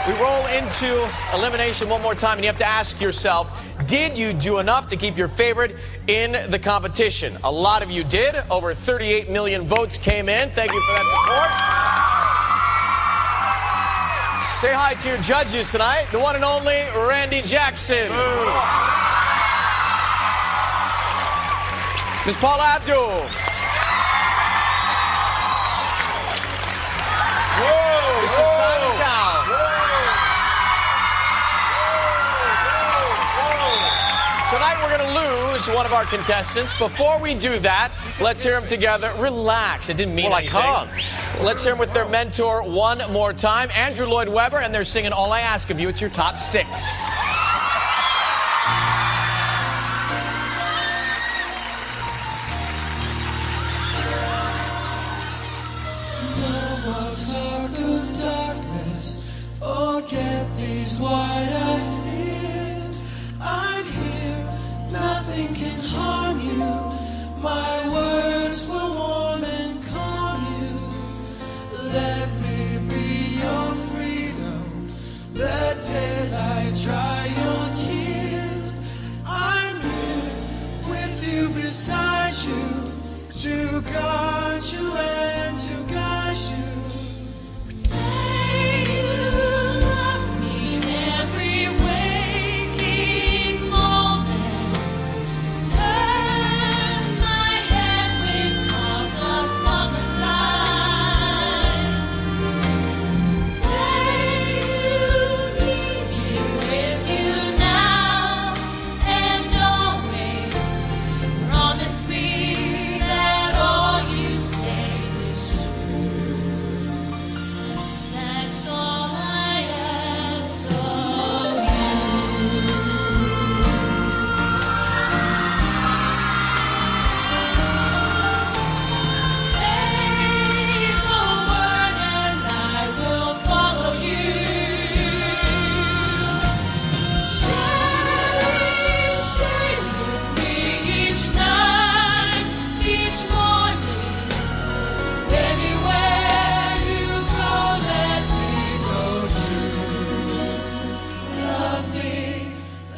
We roll into elimination one more time, and you have to ask yourself, did you do enough to keep your favorite in the competition? A lot of you did. Over 38 million votes came in. Thank you for that support. Say hi to your judges tonight, the one and only Randy Jackson. Ms. Paula Abdul. Mr. Simon Cowell. Tonight we're going to lose one of our contestants. Before we do that, let's hear them together. Relax. It didn't mean anything. I can't. Let's hear them with their mentor one more time. Andrew Lloyd Webber, and they're singing All I Ask of You. It's your top 6. Talk of darkness, forget these wide-eyed fears. I'm here, nothing can harm you. My words will warm and calm you. Let me be your freedom. Let daylight dry your tears. I'm here with you, beside you, to guard you and to guide you.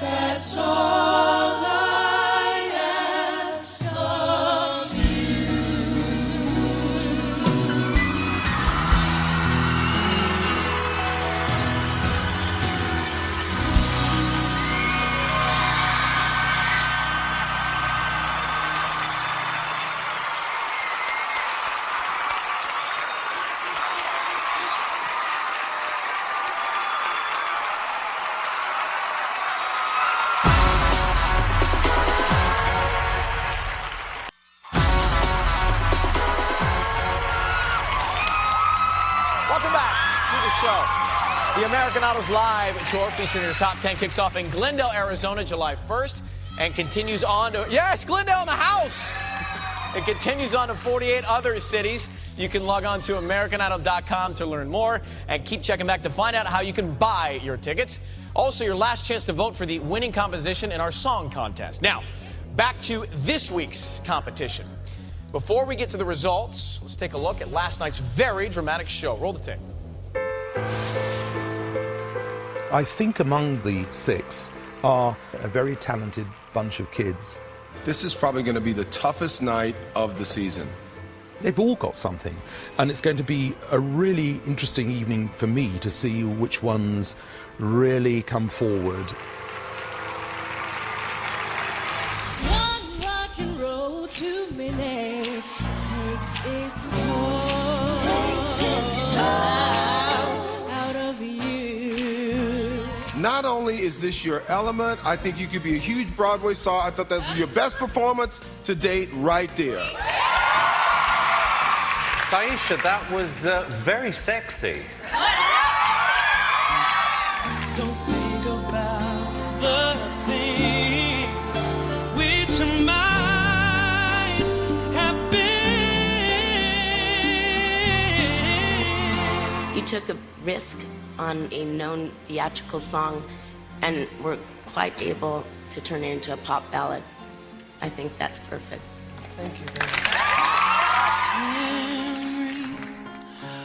That's all I ask of you. Welcome back to the show. The American Idol's Live Tour featuring your top 10 kicks off in Glendale, Arizona, July 1st, and continues on to, yes, Glendale in the house! It continues on to 48 other cities. You can log on to AmericanIdol.com to learn more, and keep checking back to find out how you can buy your tickets. Also, your last chance to vote for the winning composition in our song contest. Now, back to this week's competition. Before we get to the results, let's take a look at last night's very dramatic show. Roll the tape. I think among the 6 are a very talented bunch of kids. This is probably going to be the toughest night of the season. They've all got something, and it's going to be a really interesting evening for me to see which ones really come forward. Takes its toll out of you. Not only is this your element, I think you could be a huge Broadway star. I thought that was your best performance to date right there. Saisha, that was very sexy. Don't think about the things which might have been. You took a risk on a known theatrical song and were quite able to turn it into a pop ballad. I think that's perfect. Thank you very much.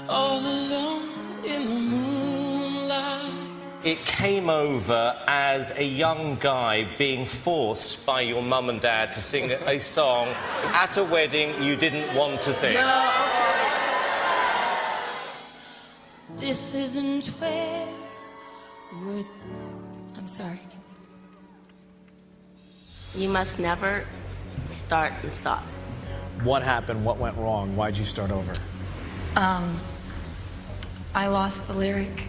All alone in the moonlight. It came over as a young guy being forced by your mum and dad to sing a song at a wedding you didn't want to sing. This isn't where we're... I'm sorry. You must never start and stop. What happened? What went wrong? Why'd you start over? I lost the lyric.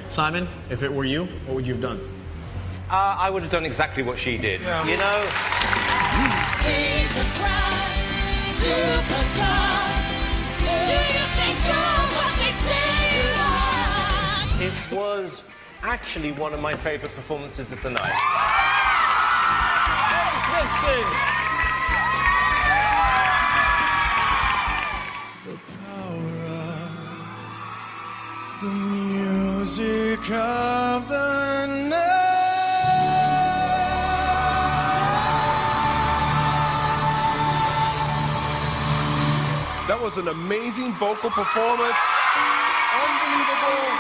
Simon, if it were you, what would you have done? I would have done exactly what she did. Yeah. You know? Jesus Christ, superstar. Do you think you're what they say you are? It was actually one of my favourite performances of the night. Eddie Smithson! The music of the night. That was an amazing vocal performance. Unbelievable.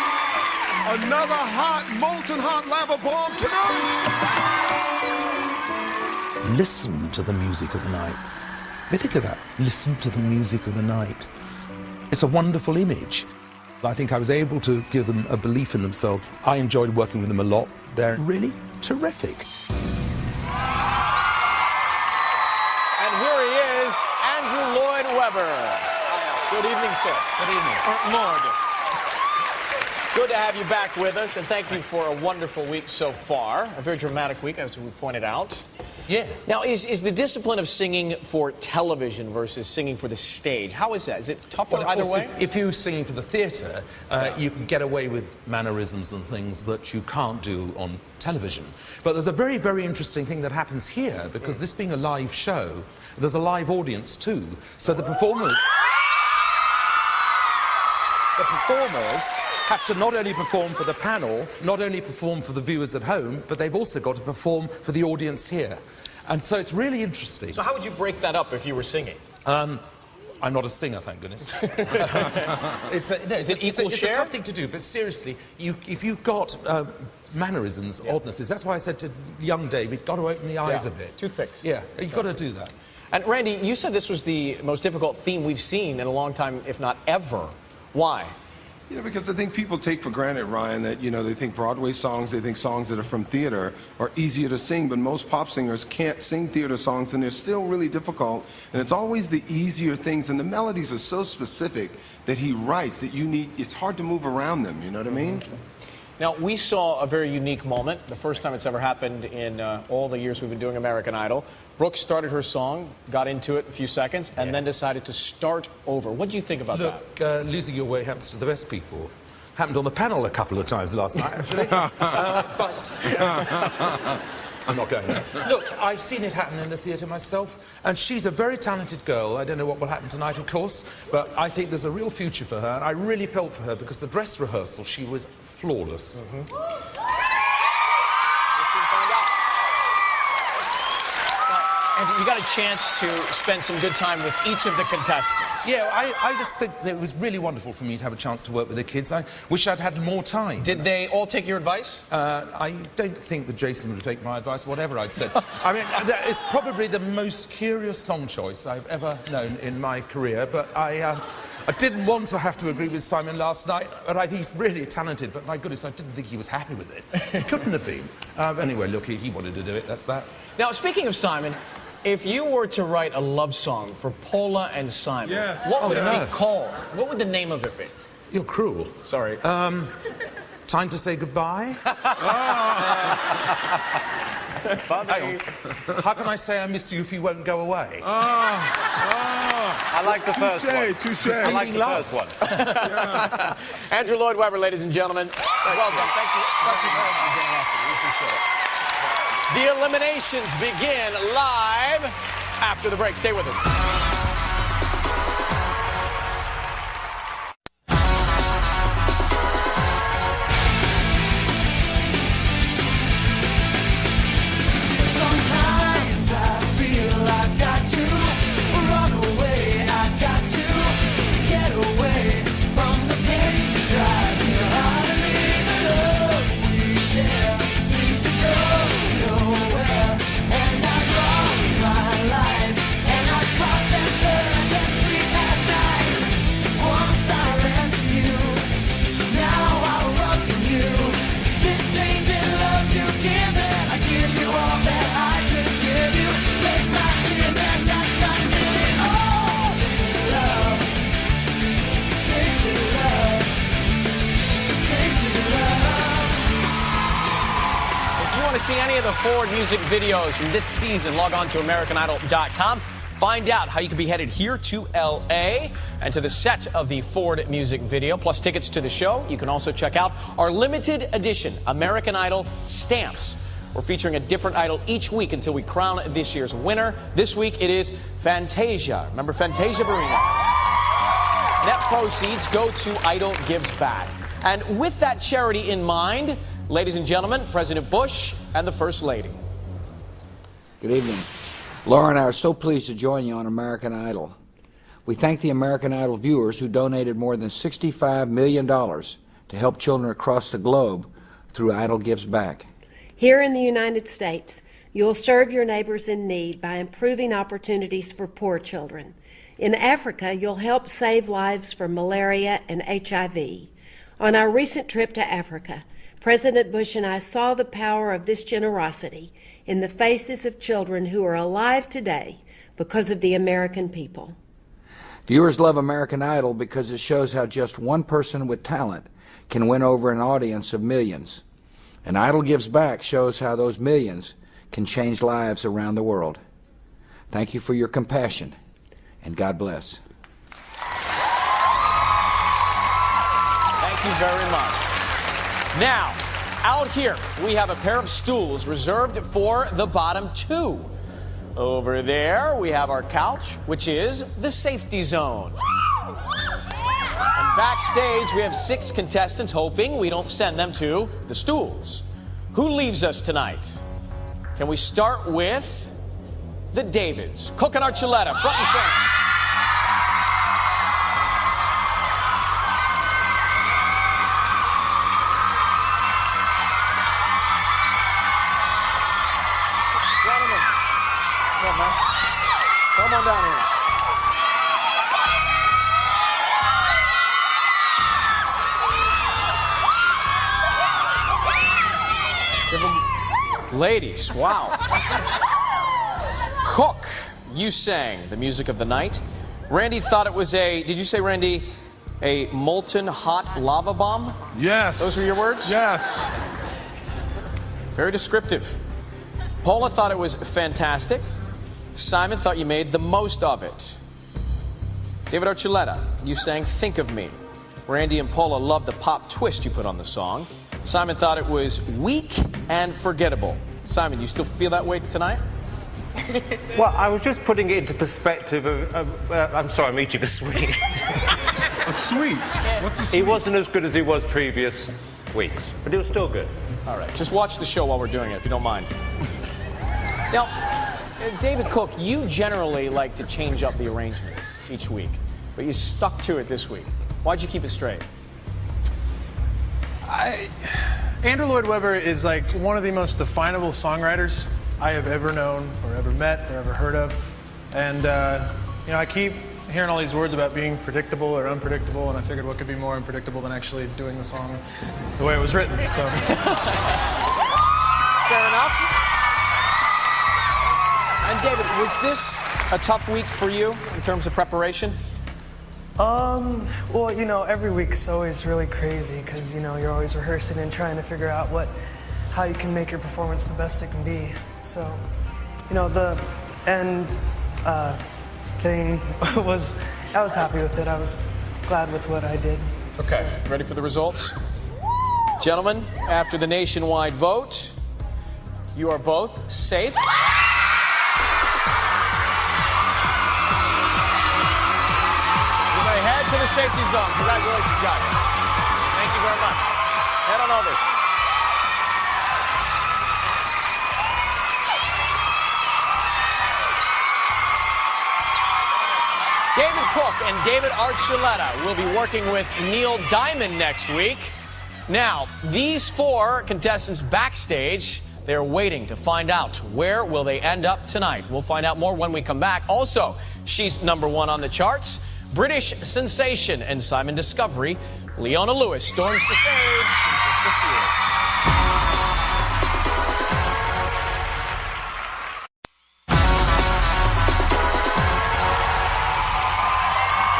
Another hot, molten hot lava bomb tonight. Listen to the music of the night. I mean, think of that. Listen to the music of the night. It's a wonderful image. I think I was able to give them a belief in themselves. I enjoyed working with them a lot. They're really terrific. And here he is, Andrew Lloyd Webber. Good evening, sir. Good evening. Lord. Good to have you back with us, and thank you for a wonderful week so far. A very dramatic week, as we pointed out. Yeah. Now, is the discipline of singing for television versus singing for the stage, how is that? Is it tough Well, of either course, way? if you're singing for the theatre, you can get away with mannerisms and things that you can't do on television. But there's a very, very interesting thing that happens here, because this being a live show, there's a live audience too. So the performers have to not only perform for the panel, not only perform for the viewers at home, but they've also got to perform for the audience here. And so it's really interesting. So how would you break that up if you were singing? I'm not a singer, thank goodness. It's a tough thing to do, but seriously, if you've got mannerisms, oddnesses, that's why I said to young Dave, you've got to open the eyes a bit. Toothpicks. Yeah, you've got to do that. And Randy, you said this was the most difficult theme we've seen in a long time, if not ever. Why? You know, because I think people take for granted, Ryan, that, you know, they think Broadway songs, they think songs that are from theater are easier to sing, but most pop singers can't sing theater songs, and they're still really difficult. And it's always the easier things, and the melodies are so specific that he writes that it's hard to move around them, you know what I mean? Now, we saw a very unique moment, the first time it's ever happened in all the years we've been doing American Idol. Brooke started her song, got into it a few seconds, and then decided to start over. What do you think about that? Look, losing your way happens to the best people. Happened on the panel a couple of times last night, actually. But I'm not going there. Look, I've seen it happen in the theatre myself, and she's a very talented girl. I don't know what will happen tonight, of course, but I think there's a real future for her, and I really felt for her because the dress rehearsal, she was flawless. And you got a chance to spend some good time with each of the contestants. Yeah, I just think that it was really wonderful for me to have a chance to work with the kids. I wish I'd had more time. Did they all take your advice? I don't think that Jason would take my advice, whatever I'd said. I mean, that is probably the most curious song choice I've ever known in my career, but I didn't want to have to agree with Simon last night, but I think he's really talented, but my goodness, I didn't think he was happy with it. He couldn't have been. Anyway, look, he wanted to do it, that's that. Now, speaking of Simon, if you were to write a love song for Paula and Simon, what would it be called? What would the name of it be? You're cruel. Sorry. Time to say goodbye? Funny. How can I say I miss you if you won't go away? I like the first one. Touche. I like the first one. Andrew Lloyd Webber, ladies and gentlemen. Welcome. Thank you. Thank you very much for joining us. We appreciate it. The eliminations begin live after the break. Stay with us. Sometimes I feel I've got to run away. I've got to get away from the pain that drives you hard to leave the love. want to see any of the Ford music videos from this season, log on to AmericanIdol.com. Find out how you can be headed here to L.A. and to the set of the Ford music video, plus tickets to the show. You can also check out our limited edition American Idol stamps. We're featuring a different idol each week until we crown this year's winner. This week it is Fantasia. Remember Fantasia Barrina? Net proceeds go to Idol Gives Back. And with that charity in mind, ladies and gentlemen, President Bush and the First Lady. Good evening. Laura and I are so pleased to join you on American Idol. We thank the American Idol viewers who donated more than $65 million to help children across the globe through Idol Gives Back. Here in the United States, you'll serve your neighbors in need by improving opportunities for poor children. In Africa, you'll help save lives from malaria and HIV. On our recent trip to Africa, President Bush and I saw the power of this generosity in the faces of children who are alive today because of the American people. Viewers love American Idol because it shows how just one person with talent can win over an audience of millions. And Idol Gives Back shows how those millions can change lives around the world. Thank you for your compassion, and God bless. Thank you very much. Now, out here, we have a pair of stools reserved for the bottom two. Over there, we have our couch, which is the safety zone. And backstage, we have 6 contestants hoping we don't send them to the stools. Who leaves us tonight? Can we start with the Davids? Cook and Archuleta, front and center. Come on down here. Ladies, wow. Cook, you sang the music of the night. Randy thought it was a, did you say, Randy, a molten hot lava bomb? Yes. Those were your words? Yes. Very descriptive. Paula thought it was fantastic. Simon thought you made the most of it. David Archuleta, you sang Think of Me. Randy and Paula loved the pop twist you put on the song. Simon thought it was weak and forgettable. Simon, you still feel that way tonight? Well, I was just putting it into perspective I'm sorry, I'm eating a sweet. A sweet? What's a sweet? It wasn't as good as it was previous weeks, but it was still good. All right, just watch the show while we're doing it, if you don't mind. Now, David Cook, you generally like to change up the arrangements each week, but you stuck to it this week. Why'd you keep it straight? Andrew Lloyd Webber is like one of the most definable songwriters I have ever known or ever met or ever heard of. And, you know, I keep hearing all these words about being predictable or unpredictable, and I figured what could be more unpredictable than actually doing the song the way it was written, so. Fair enough. And David, was this a tough week for you in terms of preparation? Well, you know, every week's always really crazy because, you know, you're always rehearsing and trying to figure out how you can make your performance the best it can be. So, you know, the end thing I was happy with it. I was glad with what I did. Okay, ready for the results? Gentlemen, after the nationwide vote, you are both safe. Head to the safety zone. Congratulations, guys. Thank you very much. Head on over. David Cook and David Archuleta will be working with Neil Diamond next week. Now, these 4 contestants backstage, they're waiting to find out where will they end up tonight. We'll find out more when we come back. Also, she's #1 on the charts. British sensation and Simon Discovery, Leona Lewis storms the stage.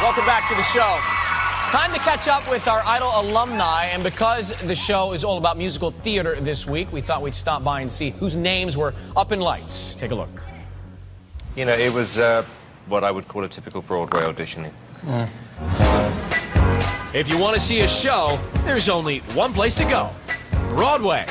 Welcome back to the show. Time to catch up with our Idol alumni, and because the show is all about musical theater this week, we thought we'd stop by and see whose names were up in lights. Take a look. You know, it was what I would call a typical Broadway auditioning. If you want to see a show, there's only one place to go: Broadway.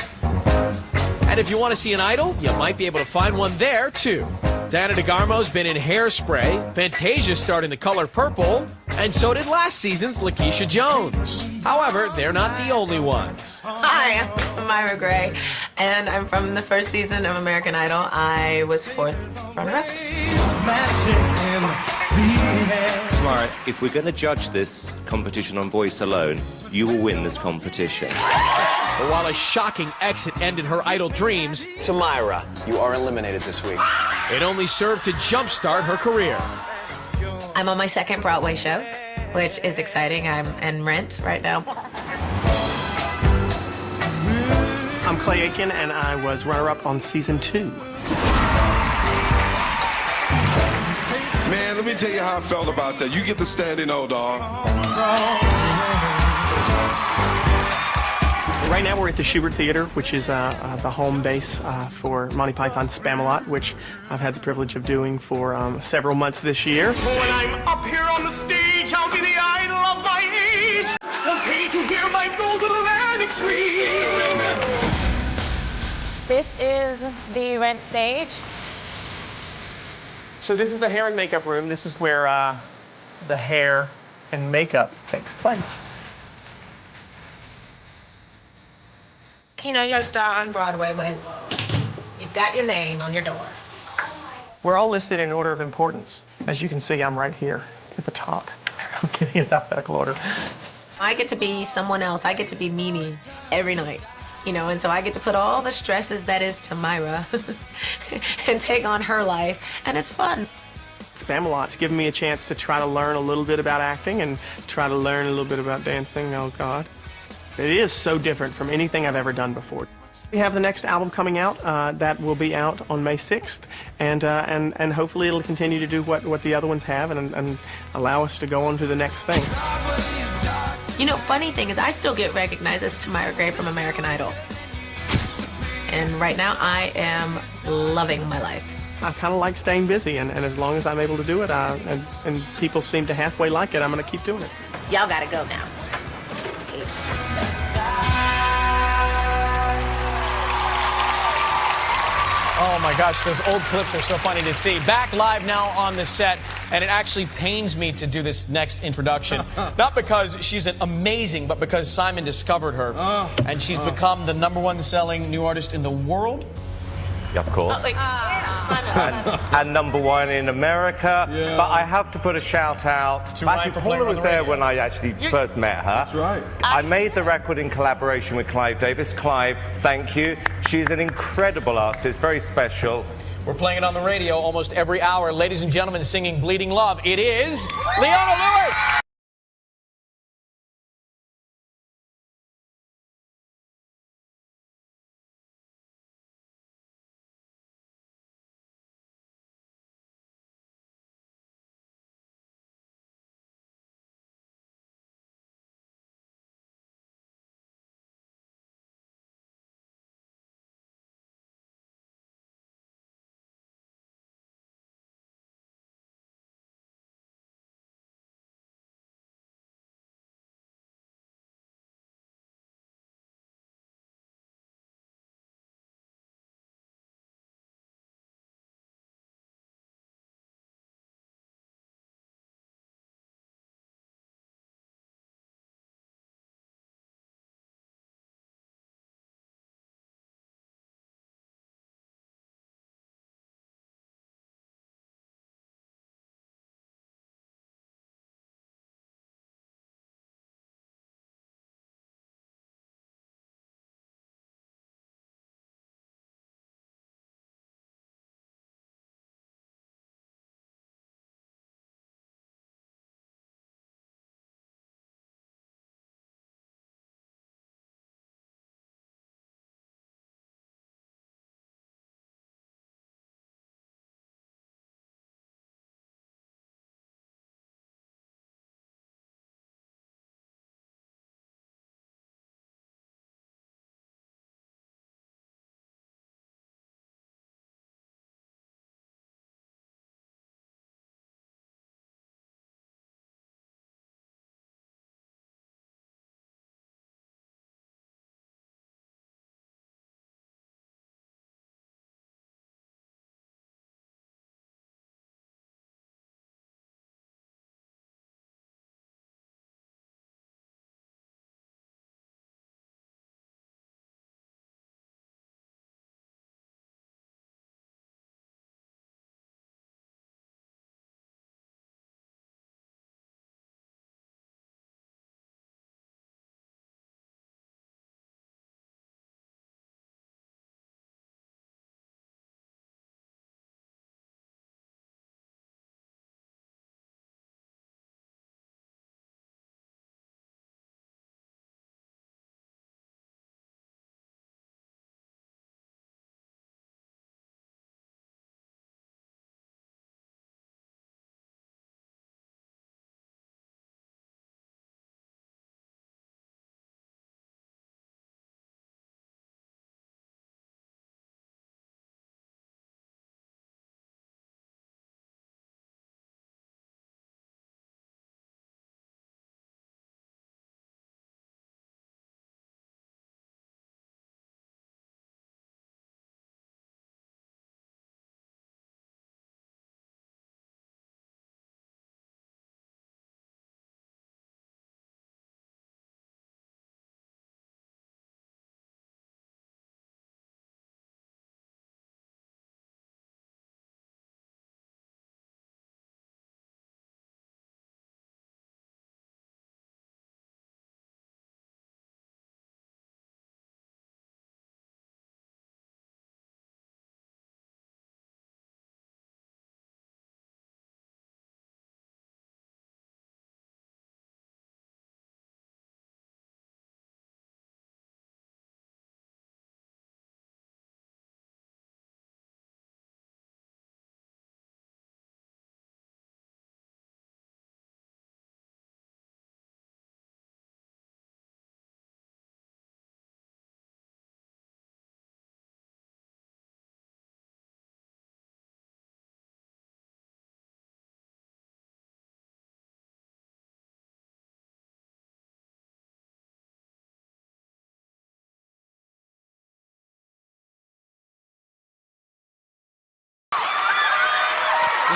And if you want to see an idol, you might be able to find one there, too. Diana DeGarmo's been in Hairspray, Fantasia starred in The Color Purple, and so did last season's Lakeisha Jones. However, they're not the only ones. Hi, I'm Tamira Gray, and I'm from the first season of American Idol. I was 4th runner-up. Tamara, if we're going to judge this competition on voice alone, you will win this competition. But while a shocking exit ended her Idol dreams, Tamira, you are eliminated this week. It only served to jumpstart her career. I'm on my 2nd Broadway show, which is exciting. I'm in Rent right now. I'm Clay Aiken, and I was runner-up on season 2. Man, let me tell you how I felt about that. You get the standing O, dog. Right now we're at the Shubert Theater, which is the home base for Monty Python's Spamalot, which I've had the privilege of doing for several months this year. When I'm up here on the stage, I'll be the idol of my age. Okay to hear my golden Atlantic scream. This is the Rent stage. So this is the hair and makeup room. This is where the hair and makeup takes place. You know, you're a star on Broadway when you've got your name on your door. We're all listed in order of importance. As you can see, I'm right here at the top. I'm getting in alphabetical order. I get to be someone else. I get to be Mimi every night, you know, and so I get to put all the stresses that is Tamira and take on her life, and it's fun. Spamalot's given me a chance to try to learn a little bit about acting and try to learn a little bit about dancing. Oh, God. It is so different from anything I've ever done before. We have the next album coming out that will be out on May 6th, and hopefully it'll continue to do what the other ones have and allow us to go on to the next thing. You know, funny thing is I still get recognized as Tamira Gray from American Idol. And right now I am loving my life. I kind of like staying busy, and as long as I'm able to do it, and people seem to halfway like it, I'm going to keep doing it. Y'all gotta go now. Oh my gosh, those old clips are so funny to see. Back live now on the set, and it actually pains me to do this next introduction. Not because she's amazing, but because Simon discovered her, and she's become the #1 selling new artist in the world. Of course. And #1 in America. Yeah. But I have to put a shout out. To Ryan Actually, for playing Paula on was the there radio. when I actually first met her. That's right. I made the record in collaboration with Clive Davis. Clive, thank you. She's an incredible artist, very special. We're playing it on the radio almost every hour. Ladies and gentlemen, singing Bleeding Love, it is Leona Lewis!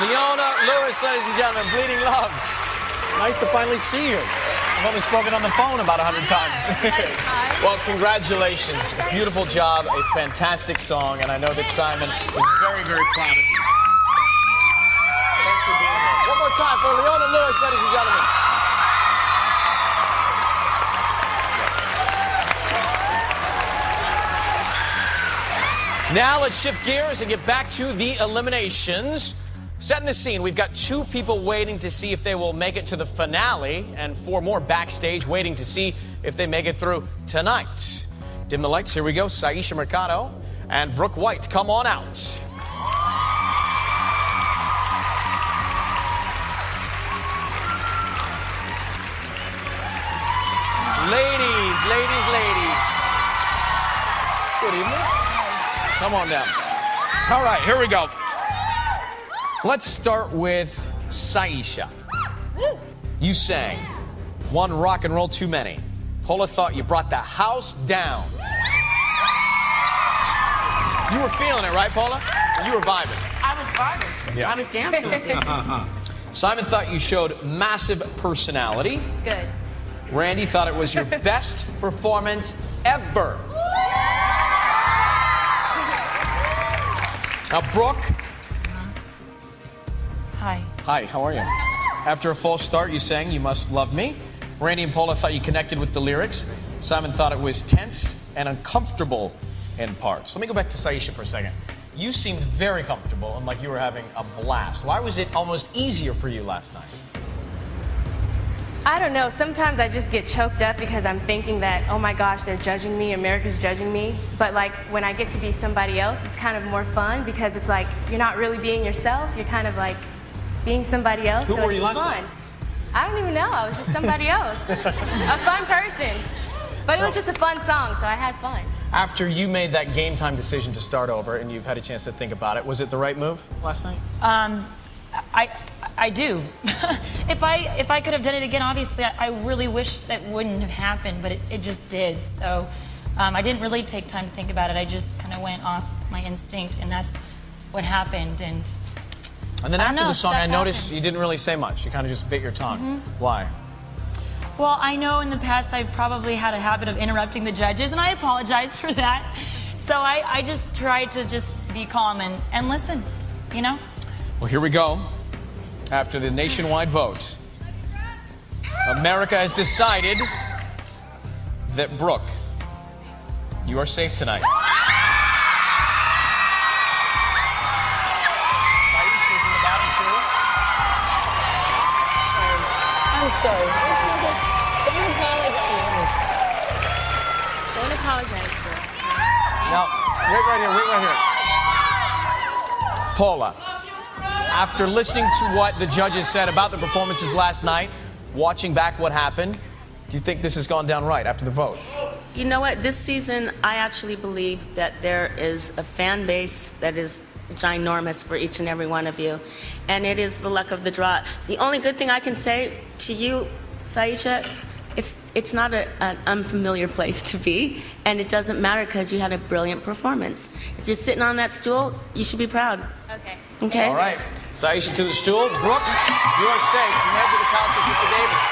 Leona Lewis, ladies and gentlemen, Bleeding Love. Nice to finally see you. I've only spoken on the phone about 100 times. Well, congratulations. Beautiful job, a fantastic song, and I know that Simon is very, very proud of you. Thanks for being here. One more time for Leona Lewis, ladies and gentlemen. Now let's shift gears and get back to the eliminations. Setting the scene, we've got 2 people waiting to see if they will make it to the finale, and 4 more backstage waiting to see if they make it through tonight. Dim the lights, here we go. Saisha Mercado and Brooke White, come on out. Ladies. Good evening. Come on down. All right, here we go. Let's start with Saisha. You sang One Rock and Roll Too Many. Paula thought you brought the house down. You were feeling it, right, Paula? You were vibing. I was vibing. Yeah. I was dancing with you. Simon thought you showed massive personality. Good. Randy thought it was your best performance ever. Now, Brooke. Hi. Hi, how are you? After a false start, you sang You Must Love Me. Randy and Paula thought you connected with the lyrics. Simon thought it was tense and uncomfortable in parts. Let me go back to Saisha for a second. You seemed very comfortable and like you were having a blast. Why was it almost easier for you last night? I don't know. Sometimes I just get choked up because I'm thinking that, oh my gosh, they're judging me, America's judging me. But like when I get to be somebody else, it's kind of more fun because it's like you're not really being yourself. You're kind of like being somebody else. Who so were it's you last fun. night? I don't even know. I was just somebody else. A fun person. But it was just a fun song, so I had fun. After you made that game time decision to start over and you've had a chance to think about it, was it the right move last night? I do. If I could have done it again, obviously, I really wish that wouldn't have happened, but it just did. So I didn't really take time to think about it. I just kind of went off my instinct, and that's what happened. And then after the song, I noticed happens. you didn't really say much. You kind of just bit your tongue. Mm-hmm. Why? Well, I know in the past I've probably had a habit of interrupting the judges, and I apologize for that. So I just tried to just be calm and listen, you know? Well, here we go. After the nationwide vote, America has decided that Brooke, you are safe tonight. Saisha's in the bottom two. I'm sorry. Don't apologize. Don't apologize for it. Now, wait right here. Paula, after listening to what the judges said about the performances last night, watching back what happened, do you think this has gone down right after the vote? You know what? This season, I actually believe that there is a fan base that is ginormous for each and every one of you. And it is the luck of the draw. The only good thing I can say to you, Saisha, it's not an unfamiliar place to be. And it doesn't matter because you had a brilliant performance. If you're sitting on that stool, you should be proud. Okay. Okay? All right. Saisha to the stool. Brooke, you are safe. You head to the couches with the Davis.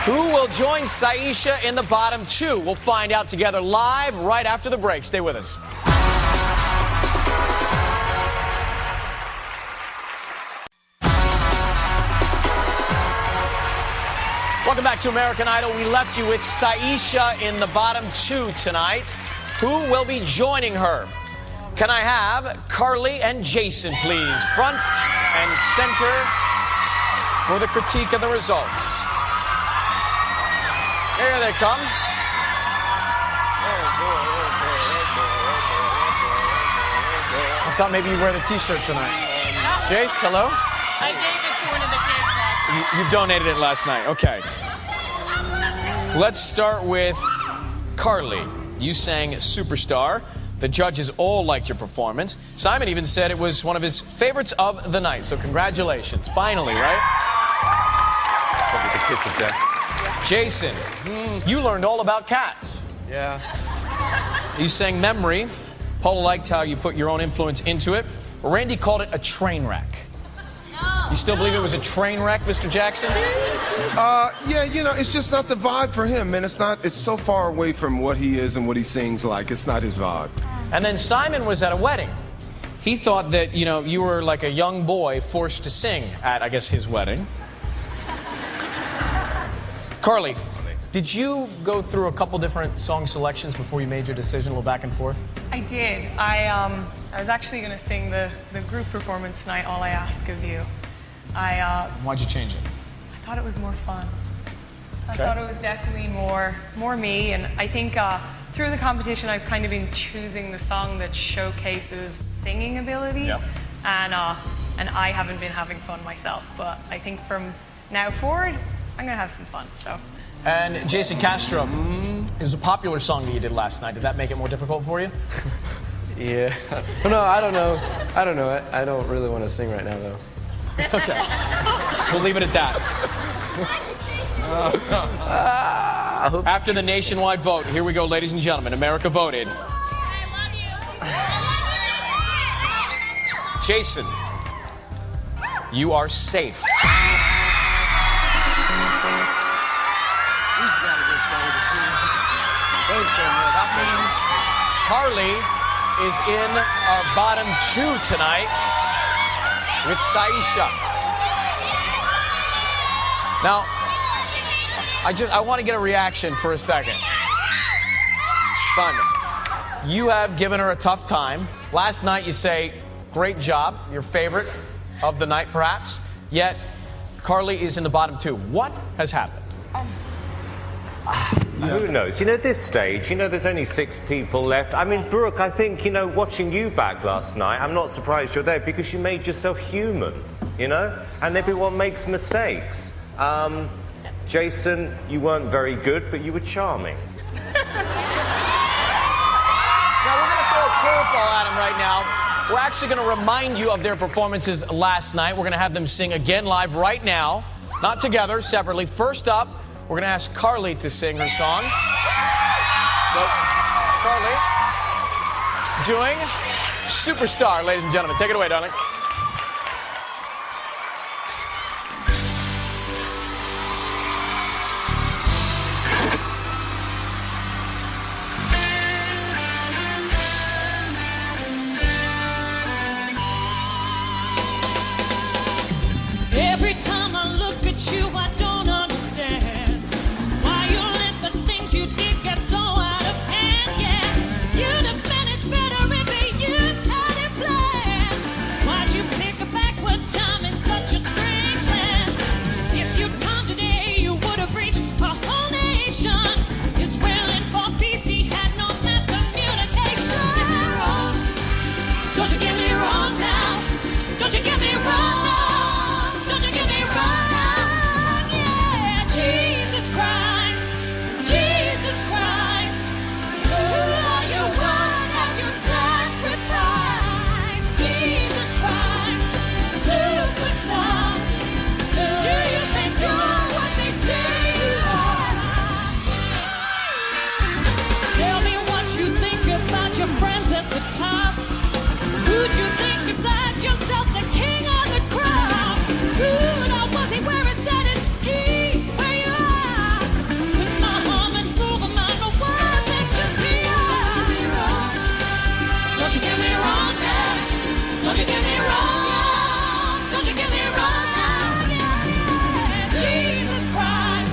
Who will join Saisha in the bottom two? We'll find out together live right after the break. Stay with us. Welcome back to American Idol. We left you with Saisha in the bottom two tonight. Who will be joining her? Can I have Carly and Jason, please? Front and center for the critique of the results. Here they come. I thought maybe you'd wear the t-shirt tonight. Jace, hello? I gave it to one of the kids last night. You donated it last night. Okay. Let's start with Carly. You sang Superstar. The judges all liked your performance. Simon even said it was one of his favorites of the night. So congratulations. Finally, right? Probably the kiss of death. Jason, you learned all about cats. Yeah. You sang Memory. Paula liked how you put your own influence into it. Randy called it a train wreck. You still believe it was a train wreck, Mr. Jackson? Yeah, you know, it's just not the vibe for him, man. It's so far away from what he is and what he sings like. It's not his vibe. And then Simon was at a wedding. He thought that, you know, you were like a young boy forced to sing at, I guess, his wedding. Carly, did you go through a couple different song selections before you made your decision, a little back and forth? I did. I was actually going to sing the group performance tonight, All I Ask of You. Why'd you change it? I thought it was more fun. I Okay. thought it was definitely more me, and I think through the competition I've kind of been choosing the song that showcases singing ability, Yep. and I haven't been having fun myself, but I think from now forward I'm going to have some fun, so. And Jason Castro, it was a popular song that you did last night. Did that make it more difficult for you? Yeah. Well, no, I don't know. I don't really want to sing right now, though. Okay. We'll leave it at that. After the nationwide vote, here we go, ladies and gentlemen. America voted. Jason, you are safe. That means Carly is in our bottom 2 tonight with Saisha. Now, I want to get a reaction for a second. Simon, you have given her a tough time. Last night you say, great job, your favorite of the night perhaps, yet Carly is in the bottom 2. What has happened? Who knows? You know, at this stage, you know, there's only 6 people left. I mean, Brooke, I think, you know, watching you back last night, I'm not surprised you're there because you made yourself human, you know? And everyone makes mistakes. Jason, you weren't very good, but you were charming. Now, we're going to throw a curveball at him right now. We're actually going to remind you of their performances last night. We're going to have them sing again live right now. Not together, separately. First up, we're going to ask Carly to sing her song. So, Carly, doing Superstar, ladies and gentlemen. Take it away, darling. Every time I look at you, I don't understand why you let the things you did get so out of hand. Yeah, you'd have managed better if you had it planned. Why'd you pick a backward time in such a strange land? If you'd come today, you would have reached a whole nation. Israel for peace, he had no mass communication. Don't you get me wrong now? Don't you get me wrong now? Don't you get me wrong, yeah. Jesus Christ, who are you? What have you sacrificed? Jesus Christ, superstar. Do you think you're what they say you are? Tell me what you think about your friends at the top. Who'd you think besides yourself the king of the crowd? Good, or was he where it said is he where you are? Put my arm and prove a man, or was it just PR? Don't you get me wrong now? Don't you get me wrong? Don't you get me wrong? Yeah. Jesus Christ,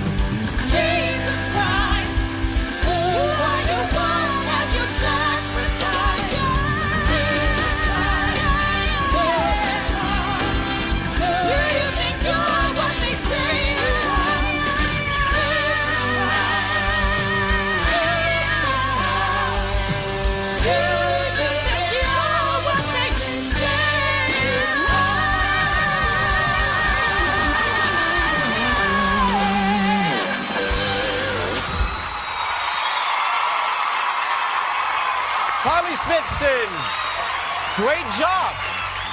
who are you? What have you sacrificed? Jesus Christ, do you think you're what they say you are? Do you think you're what they say you Carly Smithson, great job.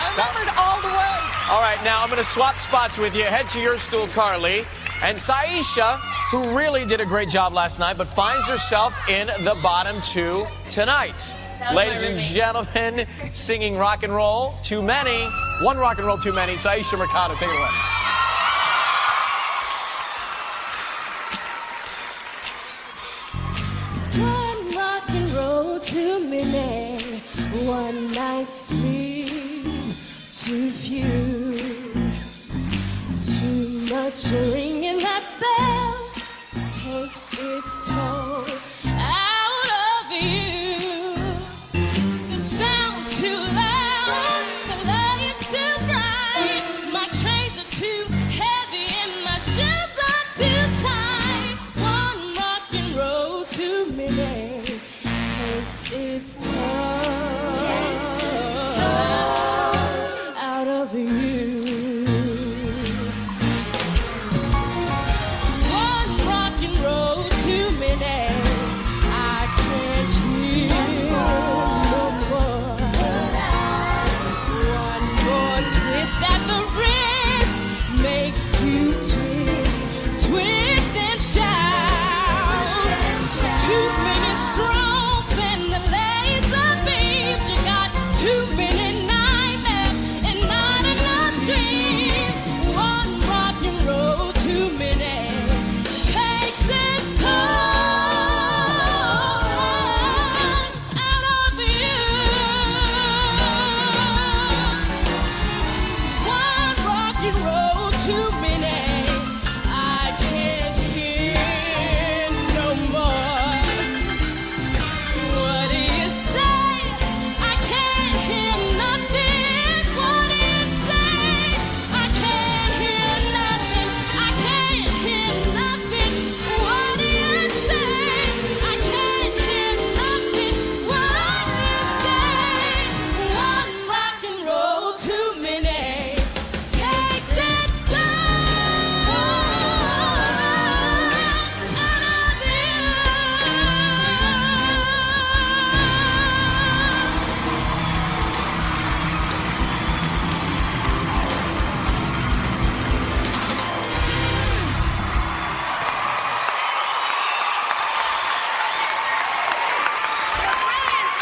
I remembered all the words. All right, now I'm going to swap spots with you. Head to your stool, Carly. And Saisha, who really did a great job last night, but finds herself in the bottom 2 tonight. Ladies and gentlemen, singing rock and roll too many. One rock and roll too many. Saisha Mercado, take it away. One rock and roll too many. One night's sleep too few. Too much ringing that bell takes its toll out of you. The sound's too loud, the light's too bright. My chains are too heavy and my shoes are too tight. One rock and roll too many takes its toll out of you.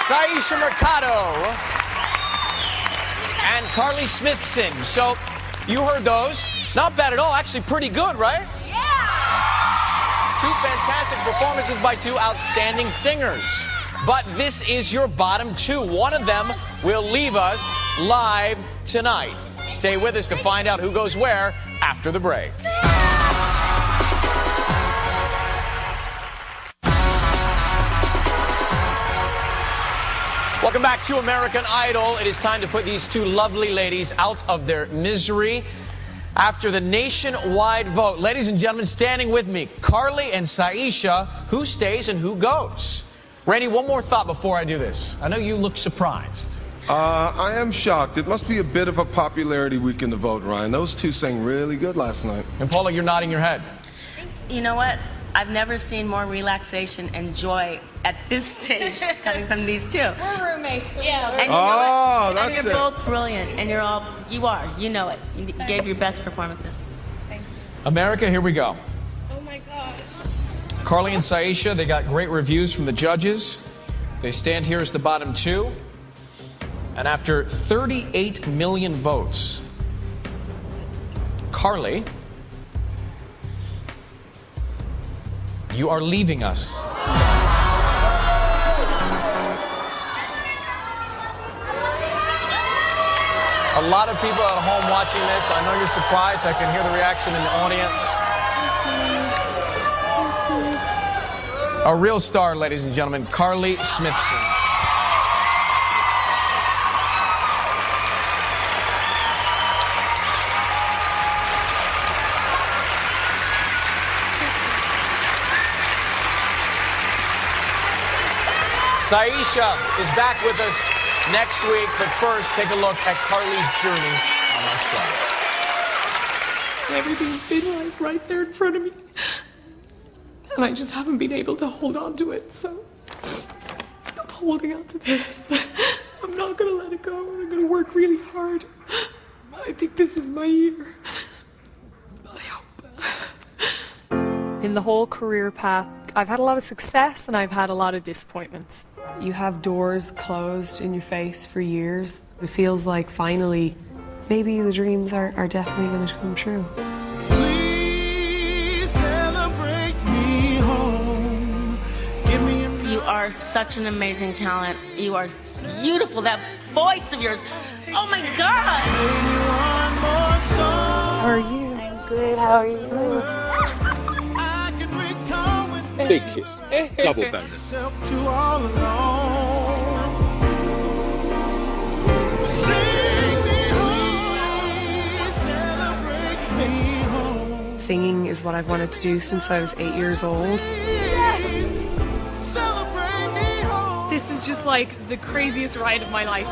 Saisha Mercado and Carly Smithson. So, you heard those. Not bad at all. Actually, pretty good, right? Yeah! Two fantastic performances by two outstanding singers. But this is your bottom two. One of them will leave us live tonight. Stay with us to find out who goes where after the break. Welcome back to American Idol. It is time to put these two lovely ladies out of their misery after the nationwide vote. Ladies and gentlemen, standing with me, Carly and Saisha, who stays and who goes? Randy, one more thought before I do this. I know you look surprised. I am shocked. It must be a bit of a popularity week in the vote, Ryan. Those two sang really good last night. And Paula, you're nodding your head. You know what? I've never seen more relaxation and joy at this stage coming from these two. We're roommates. So yeah. And you know and you're both brilliant, and you know it. You gave your best performances. Thank you. America, here we go. Oh my God. Carly and Saisha, they got great reviews from the judges. They stand here as the bottom two. And after 38 million votes, Carly, you are leaving us. A lot of people at home watching this, I know you're surprised. I can hear the reaction in the audience. A real star, ladies and gentlemen, Carly Smithson. Saisha is back with us next week, but first, take a look at Carly's journey on our show. Everything's been like right there in front of me, and I just haven't been able to hold on to it, so I'm holding on to this. I'm not gonna let it go, and I'm gonna work really hard. I think this is my year. I hope. In the whole career path I've had a lot of success and I've had a lot of disappointments. You have doors closed in your face for years. It feels like finally, maybe the dreams are definitely going to come true. Please celebrate me home. Give me a... You are such an amazing talent. You are beautiful. That voice of yours. Oh my God! How are you? I'm good. How are you? Big kiss. Double bonus. Singing is what I've wanted to do since I was 8 years old. This is just like the craziest ride of my life.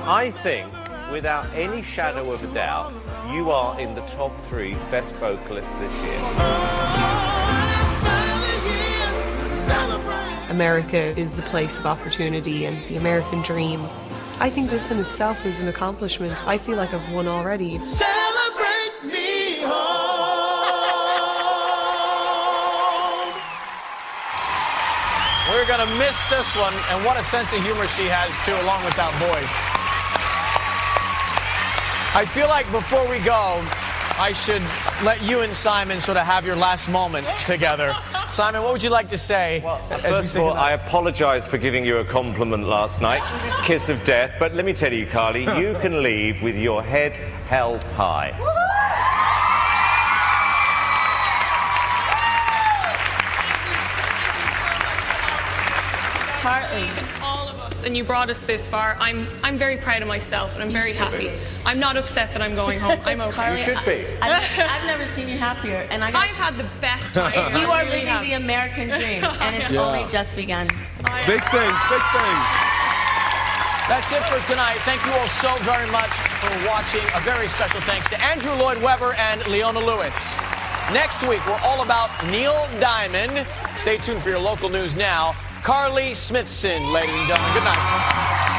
I think, without any shadow of a doubt, you are in the top 3 best vocalists this year. America is the place of opportunity and the American dream. I think this in itself is an accomplishment. I feel like I've won already. Celebrate me home. We're going to miss this one, and what a sense of humor she has, too, along with that voice. I feel like before we go, I should let you and Simon sort of have your last moment together. Simon, what would you like to say? Well, first of all, I apologise for giving you a compliment last night, kiss of death, but let me tell you, Carly, you can leave with your head held high. Partly. All of us, and you brought us this far. I'm very proud of myself, and I'm very happy. I'm not upset that I'm going home. I'm okay. You should be. I've never seen you happier, and I've had the best time. You are living the American dream, and it's only just begun. Big things, big things. That's it for tonight. Thank you all so very much for watching. A very special thanks to Andrew Lloyd Webber and Leona Lewis. Next week, we're all about Neil Diamond. Stay tuned for your local news now. Carly Smithson, ladies and gentlemen. Good night.